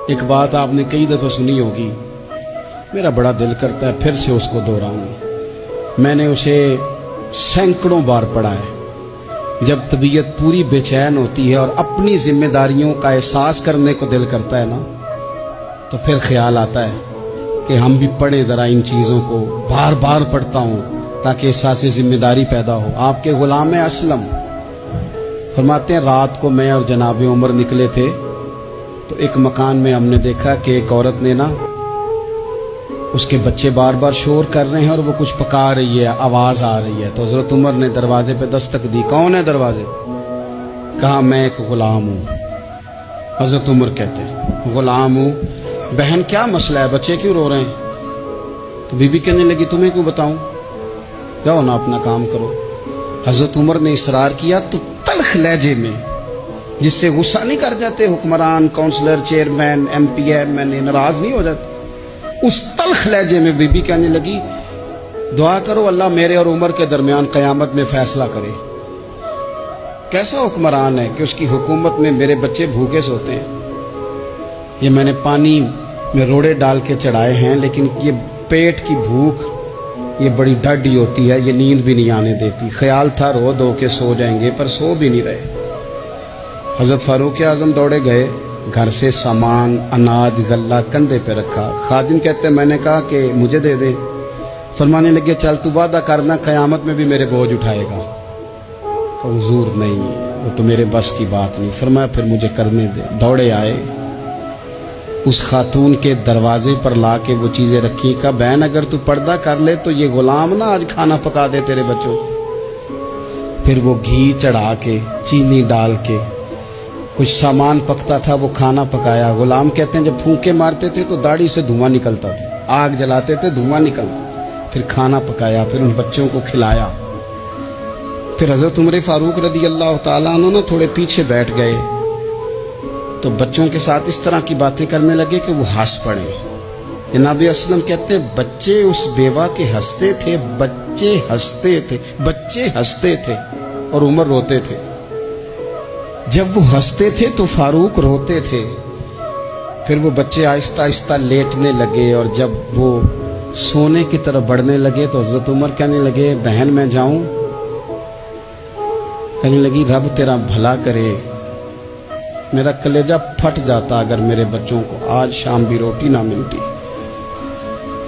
ایک بات آپ نے کئی دفعہ سنی ہوگی، میرا بڑا دل کرتا ہے پھر سے اس کو دہراؤں۔ میں نے اسے سینکڑوں بار پڑھا ہے۔ جب طبیعت پوری بے چین ہوتی ہے اور اپنی ذمہ داریوں کا احساس کرنے کو دل کرتا ہے نا، تو پھر خیال آتا ہے کہ ہم بھی پڑھیں ذرا ان چیزوں کو۔ بار بار پڑھتا ہوں تاکہ احساس ذمہ داری پیدا ہو۔ آپ کے غلام اسلم فرماتے ہیں رات کو میں اور جناب عمر نکلے تھے تو ایک مکان میں ہم نے دیکھا کہ ایک عورت نے نا، اس کے بچے بار بار شور کر رہے ہیں اور وہ کچھ پکا رہی ہے، آواز آ رہی ہے۔ تو حضرت عمر نے دروازے پہ دستک دی۔ کون ہے دروازے؟ کہا میں ایک غلام ہوں۔ حضرت عمر کہتے ہیں غلام ہوں؟ بہن کیا مسئلہ ہے، بچے کیوں رو رہے ہیں؟ تو بی بی کہنے لگی تمہیں کیوں بتاؤں، جاؤ نا اپنا کام کرو۔ حضرت عمر نے اصرار کیا تو تلخ لہجے میں، جس سے غصہ نہیں کر جاتے حکمران، councillor, chairman, M P M N A ناراض نہیں ہو جاتے، اس تلخ لہجے میں بی بی کہنے لگی دعا کرو اللہ میرے اور عمر کے درمیان قیامت میں فیصلہ کرے۔ کیسا حکمران ہے کہ اس کی حکومت میں میرے بچے بھوکے سوتے ہیں؟ یہ میں نے پانی میں روڑے ڈال کے چڑھائے ہیں، لیکن یہ پیٹ کی بھوک یہ بڑی ڈاڈی ہوتی ہے، یہ نیند بھی نہیں آنے دیتی۔ خیال تھا رو دو کے سو جائیں گے، پر سو بھی نہیں رہے۔ حضرت فاروق اعظم دوڑے گئے، گھر سے سامان، اناج، غلہ کندھے پہ رکھا۔ خادم کہتے میں نے کہا کہ مجھے دے دے۔ فرمانے لگے چل تو وعدہ کرنا قیامت میں بھی میرے بوجھ اٹھائے گا۔ کہ حضور نہیں، وہ تو میرے بس کی بات نہیں۔ فرمایا پھر مجھے کرنے دے۔ دوڑے آئے، اس خاتون کے دروازے پر لا کے وہ چیزیں رکھی۔ کہا بہن اگر تو پردہ کر لے تو یہ غلام نا آج کھانا پکا دے تیرے بچوں۔ پھر وہ گھی چڑھا کے، چینی ڈال کے، کچھ سامان پکتا تھا وہ کھانا پکایا۔ غلام کہتے ہیں جب پھونکے مارتے تھے تو داڑھی سے دھواں نکلتا تھا، آگ جلاتے تھے دھواں نکلتا، پھر کھانا پکایا، پھر ان بچوں کو کھلایا۔ پھر حضرت عمر فاروق رضی اللہ تعالیٰ عنہ نا تھوڑے پیچھے بیٹھ گئے تو بچوں کے ساتھ اس طرح کی باتیں کرنے لگے کہ وہ ہنس پڑے۔ جناب اسلم کہتے ہیں بچے اس بیوہ کے ہنستے تھے، بچے ہنستے تھے اور عمر روتے تھے۔ جب وہ ہنستے تھے تو فاروق روتے تھے۔ پھر وہ بچے آہستہ آہستہ لیٹنے لگے، اور جب وہ سونے کی طرف بڑھنے لگے تو حضرت عمر کہنے لگے بہن میں جاؤں؟ کہنے لگی رب تیرا بھلا کرے، میرا کلیجہ پھٹ جاتا اگر میرے بچوں کو آج شام بھی روٹی نہ ملتی۔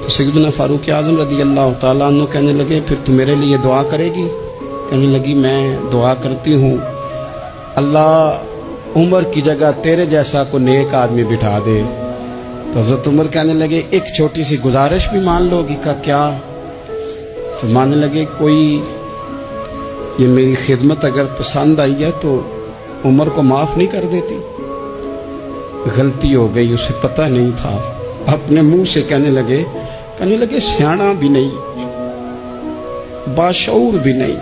تو سیدنا فاروق اعظم رضی اللہ تعالیٰ عنہ کہنے لگے پھر تو میرے لیے دعا کرے گی؟ کہنے لگی میں دعا کرتی ہوں اللہ عمر کی جگہ تیرے جیسا کو نیک آدمی بٹھا دے۔ تو حضرت عمر کہنے لگے ایک چھوٹی سی گزارش بھی مان لو گی؟ کا کیا؟ فرمانے لگے کوئی یہ میری خدمت اگر پسند آئی ہے تو عمر کو معاف نہیں کر دیتی؟ غلطی ہو گئی، اسے پتہ نہیں تھا۔ اپنے منہ سے کہنے لگے سیاںا بھی نہیں، باشعور بھی نہیں،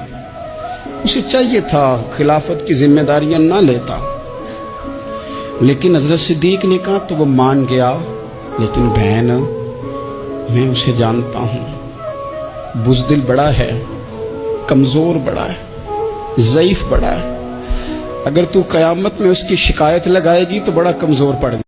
اسے چاہیے تھا خلافت کی ذمہ داریاں نہ لیتا۔ لیکن حضرت صدیق نے کہا تو وہ مان گیا، لیکن بہن میں اسے جانتا ہوں، بزدل بڑا ہے، کمزور بڑا ہے، ضعیف بڑا ہے، اگر تو قیامت میں اس کی شکایت لگائے گی تو بڑا کمزور پڑ گا۔